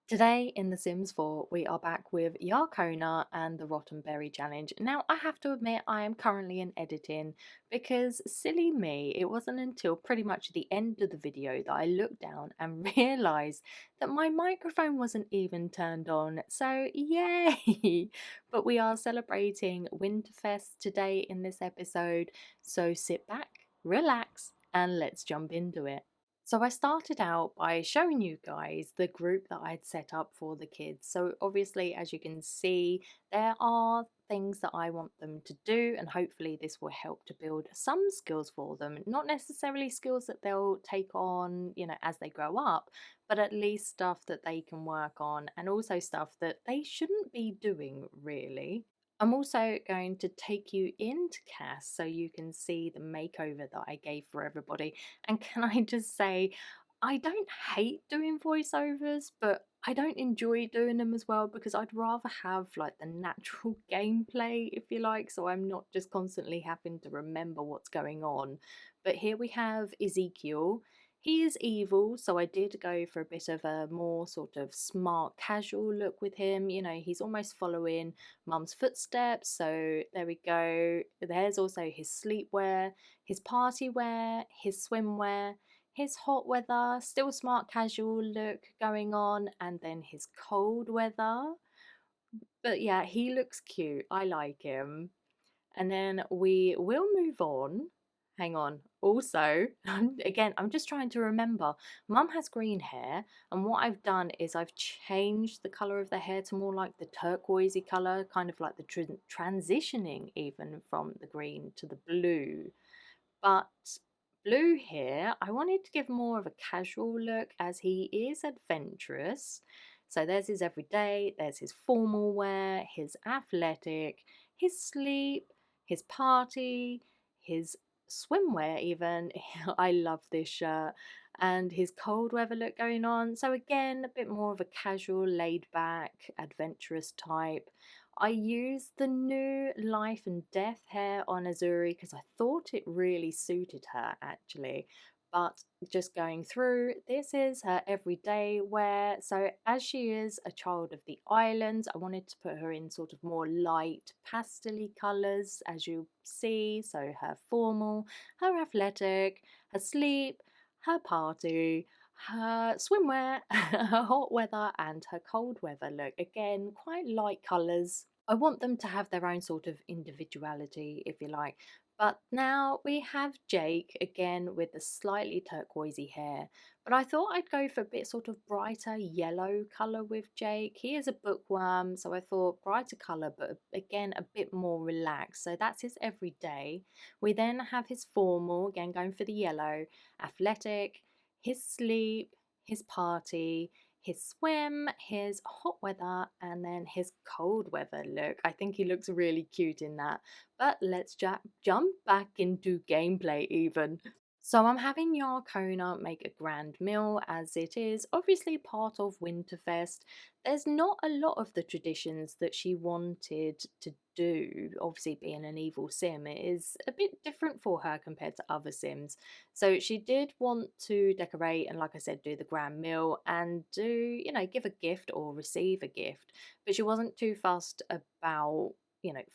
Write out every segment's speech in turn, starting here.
Today in The Sims 4, we are back with Yarkona and the Rotten Berry Challenge. Now, I have to admit, I am currently in editing because, silly me, it wasn't until pretty much the end of the video that I looked down and realised that my microphone wasn't even turned on. So, yay! But we are celebrating Winterfest today in this episode, so sit back, relax, and let's jump into it. So I started out by showing you guys the group that I'd set up for the kids. So obviously, as you can see, there are things that I want them to do, and hopefully this will help to build some skills for them. Not necessarily skills that they'll take on, as they grow up, but at least stuff that they can work on, and also stuff that they shouldn't be doing really. I'm also going to take you into Cass so you can see the makeover that I gave for everybody. And can I just say, I don't hate doing voiceovers, but I don't enjoy doing them as well because I'd rather have like the natural gameplay, if you like, so I'm not just constantly having to remember what's going on. But here we have Ezekiel. He is evil, so I did go for a bit of a more sort of smart, casual look with him. He's almost following Mum's footsteps, so there we go. There's also his sleepwear, his party wear, his swimwear, his hot weather, still smart casual look going on, and then his cold weather. But yeah, he looks cute. I like him. And then we will move on. Hang on. Also, again, I'm just trying to remember. Mum has green hair, and what I've done is I've changed the colour of the hair to more like the turquoisey colour, kind of like the transitioning even from the green to the blue. But blue here, I wanted to give more of a casual look as he is adventurous. So there's his everyday, there's his formal wear, his athletic, his sleep, his party, his swimwear even. I love this shirt. And his cold weather look going on. So again, a bit more of a casual, laid back, adventurous type. I used the new Life and Death hair on Azuri because I thought it really suited her actually. But just going through, this is her everyday wear. So, as she is a child of the islands, I wanted to put her in sort of more light pastel colours, as you see. So, her formal, her athletic, her sleep, her party, her swimwear, her hot weather, and her cold weather look. Again, quite light colours. I want them to have their own sort of individuality, if you like. But now we have Jake again with the slightly turquoisey hair. But I thought I'd go for a bit sort of brighter yellow colour with Jake. He is a bookworm, so I thought brighter colour, but again a bit more relaxed. So that's his everyday. We then have his formal, again going for the yellow, athletic, his sleep, his party, his swim, his hot weather, and then his cold weather look. I think he looks really cute in that. But let's jump back into gameplay even. So I'm having Yarkona make a grand meal as it is obviously part of Winterfest. There's not a lot of the traditions that she wanted to do. Obviously being an evil sim, it is a bit different for her compared to other sims. So she did want to decorate and, like I said, do the grand meal and do, give a gift or receive a gift. But she wasn't too fussed about,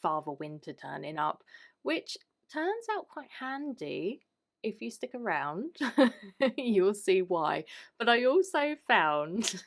Father Winter turning up, which turns out quite handy. If you stick around, you'll see why. But I also found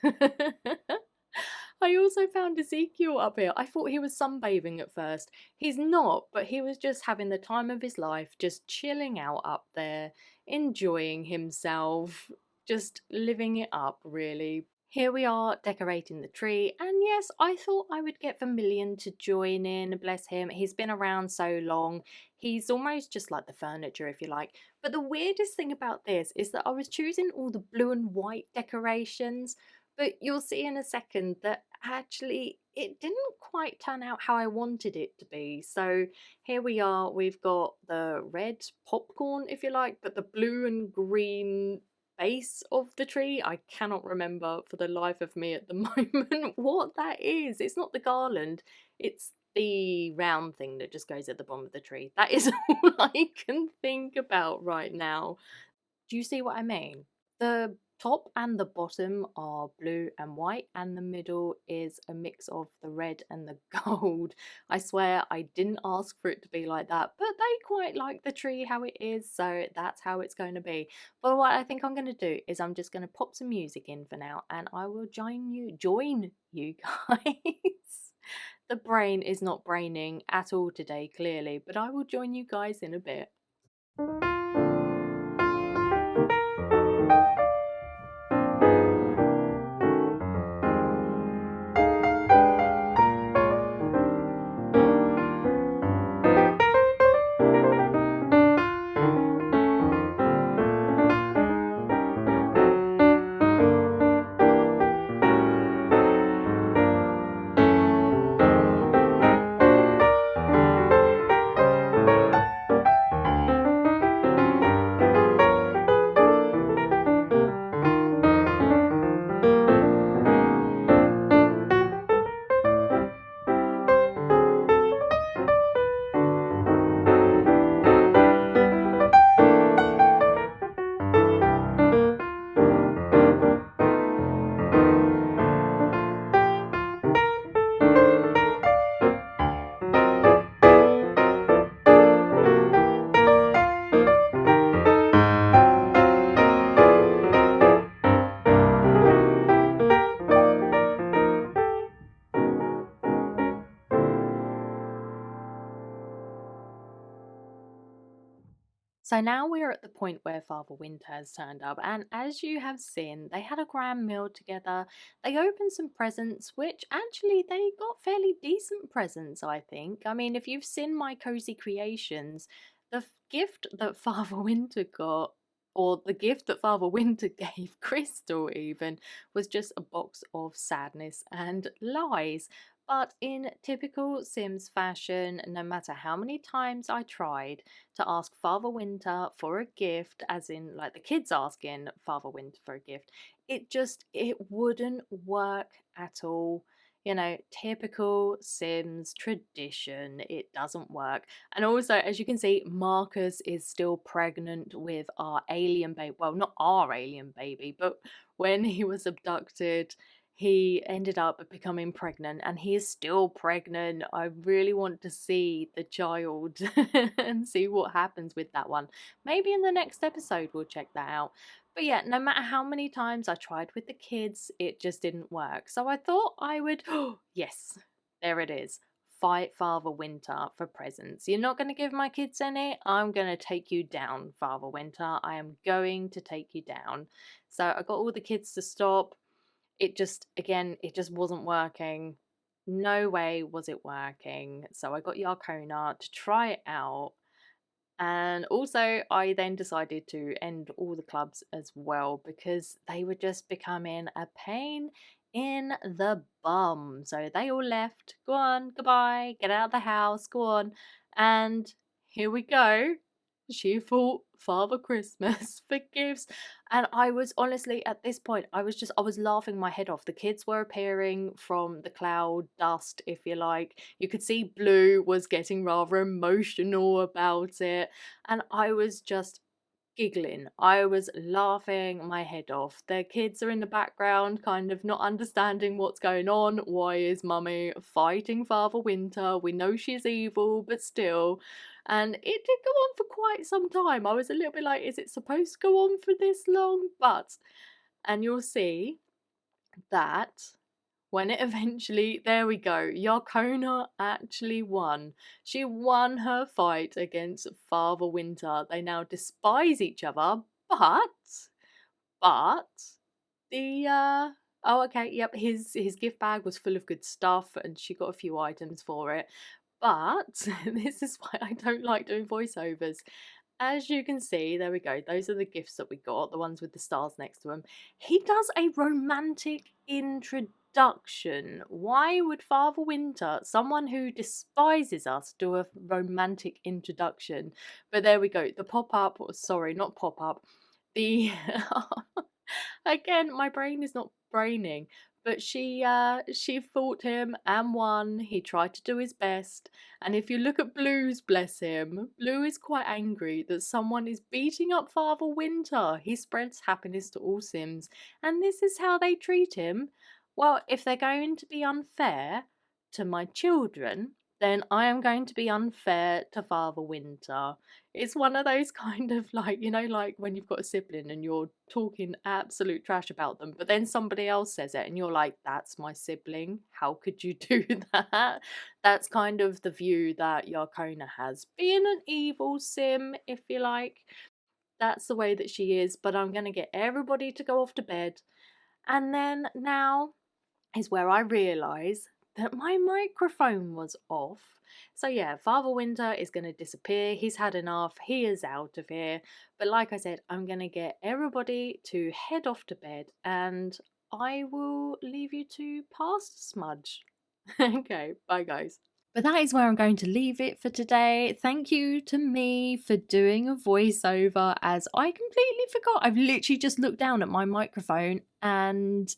I also found Ezekiel up here. I thought he was sunbathing at first. He's not, but he was just having the time of his life, just chilling out up there, enjoying himself, just living it up, really. Here we are decorating the tree, and yes, I thought I would get Vermilion to join in, bless him. He's been around so long, he's almost just like the furniture, if you like. But the weirdest thing about this is that I was choosing all the blue and white decorations, but you'll see in a second that actually it didn't quite turn out how I wanted it to be. So here we are, we've got the red popcorn, if you like, but the blue and green base of the tree. I cannot remember for the life of me at the moment what that is. It's not the garland, it's the round thing that just goes at the bottom of the tree. That is all I can think about right now. Do you see what I mean? The top and the bottom are blue and white, and the middle is a mix of the red and the gold. I swear I didn't ask for it to be like that, but they quite like the tree how it is, so that's how it's going to be. But what I think I'm going to do is I'm just going to pop some music in for now, and I will join you guys. The brain is not braining at all today, clearly, but I will join you guys in a bit. So now we're at the point where Father Winter has turned up, and as you have seen, they had a grand meal together. They opened some presents, which actually they got fairly decent presents, I think. I mean, if you've seen my cozy creations, gift that Father Winter got, or the gift that Father Winter gave Crystal even, was just a box of sadness and lies. But in typical Sims fashion, no matter how many times I tried to ask Father Winter for a gift, as in like the kids asking Father Winter for a gift, it wouldn't work at all. You know, typical Sims tradition, it doesn't work. And also, as you can see, Marcus is still pregnant with our alien baby. Well, not our alien baby, but when he was abducted, he ended up becoming pregnant, and he is still pregnant. I really want to see the child and see what happens with that one. Maybe in the next episode we'll check that out. But yeah, no matter how many times I tried with the kids, it just didn't work. So I thought I would, oh, yes, there it is. Fight Father Winter for presents. You're not going to give my kids any? I'm going to take you down, Father Winter. I am going to take you down. So I got all the kids to stop. It just, again, it just wasn't working. No way was it working. So I got Yarkona to try it out. And also, I then decided to end all the clubs as well because they were just becoming a pain in the bum. So they all left. Go on, goodbye, get out of the house, go on. And here we go. She fought Father Christmas for gifts. And I was honestly, at this point, I was laughing my head off. The kids were appearing from the cloud dust, if you like. You could see Blue was getting rather emotional about it. And I was just giggling. I was laughing my head off. The kids are in the background, kind of not understanding what's going on. Why is Mummy fighting Father Winter? We know she's evil, but still. And it did go on for quite some time. I was a little bit like, is it supposed to go on for this long? But, and you'll see that when it eventually, there we go, Yarkona actually won. She won her fight against Father Winter. They now despise each other, but the oh okay, yep, his gift bag was full of good stuff and she got a few items for it. But this is why I don't like doing voiceovers. As you can see, there we go. Those are the gifts that we got, the ones with the stars next to them. He does a romantic introduction. Why would Father Winter, someone who despises us, do a romantic introduction? But there we go. The pop-up, sorry, not pop-up. The again, my brain is not braining. But she fought him and won. He tried to do his best. And if you look at Blue's, bless him, Blue is quite angry that someone is beating up Father Winter. He spreads happiness to all Sims, and this is how they treat him. Well, if they're going to be unfair to my children, then I am going to be unfair to Father Winter. It's one of those kind of like, like when you've got a sibling and you're talking absolute trash about them, but then somebody else says it and you're like, that's my sibling. How could you do that? That's kind of the view that Yarkona has. Being an evil sim, if you like. That's the way that she is, but I'm going to get everybody to go off to bed. And then now is where I realise that my microphone was off. So yeah, Father Winter is going to disappear. He's had enough. He is out of here. But like I said, I'm going to get everybody to head off to bed, and I will leave you to past Smudge. Okay, bye guys. But that is where I'm going to leave it for today. Thank you to me for doing a voiceover, as I completely forgot. I've literally just looked down at my microphone and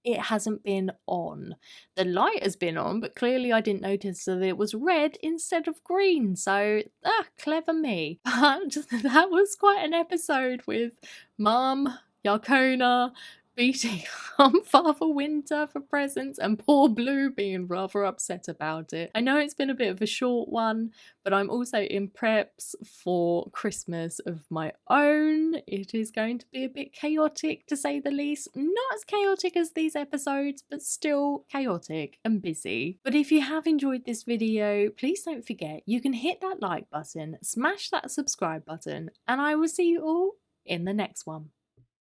it hasn't been on. The light has been on, but clearly I didn't notice that it was red instead of green. So, clever me. But that was quite an episode with Mum, Yarkona, beating Father Winter for presents, and poor Blue being rather upset about it. I know it's been a bit of a short one, but I'm also in preps for Christmas of my own. It is going to be a bit chaotic, to say the least. Not as chaotic as these episodes, but still chaotic and busy. But if you have enjoyed this video, please don't forget you can hit that like button, smash that subscribe button, and I will see you all in the next one.